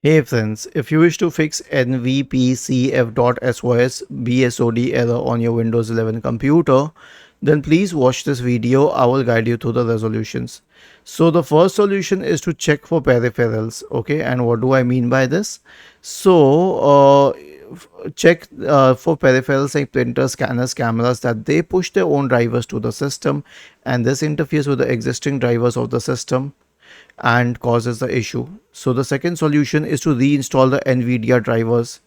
Hey friends, if you wish to fix nvpcf.sys BSOD error on your Windows 11 computer, then please watch this video. I will guide you through the resolutions. So the first solution is to check for peripherals. Okay, and what do I mean by this? Check for peripherals like printers, scanners, cameras, that they push their own drivers to the system, and this interferes with the existing drivers of the system and causes the issue. So the second solution is to reinstall the NVIDIA drivers.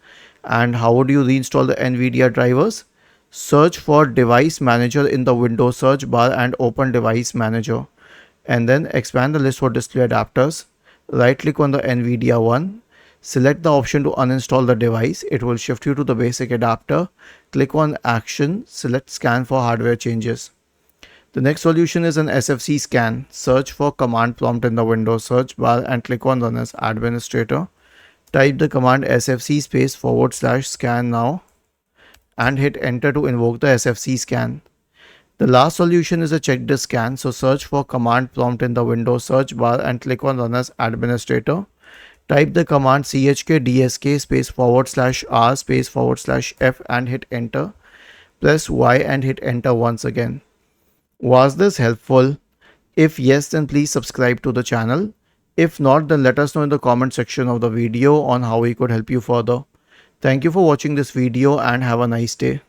And how would you reinstall the NVIDIA drivers? Search for device manager in the Windows search bar and open device manager, and then expand the list for display adapters. Right click on the NVIDIA one, select the option to uninstall the device. It will shift you to the basic adapter. Click on action, select scan for hardware changes. The next solution is an SFC scan. Search for command prompt in the Windows search bar and click on Run as Administrator. Type the command SFC /scan now and hit enter to invoke the SFC scan. The last solution is a check disk scan. So search for command prompt in the Windows search bar and click on Run as Administrator. Type the command chkdsk /r/f and hit enter. Press Y and hit enter once again. Was this helpful? If yes, then please subscribe to the channel. If not, then let us know in the comment section of the video on how we could help you further. Thank you for watching this video and have a nice day.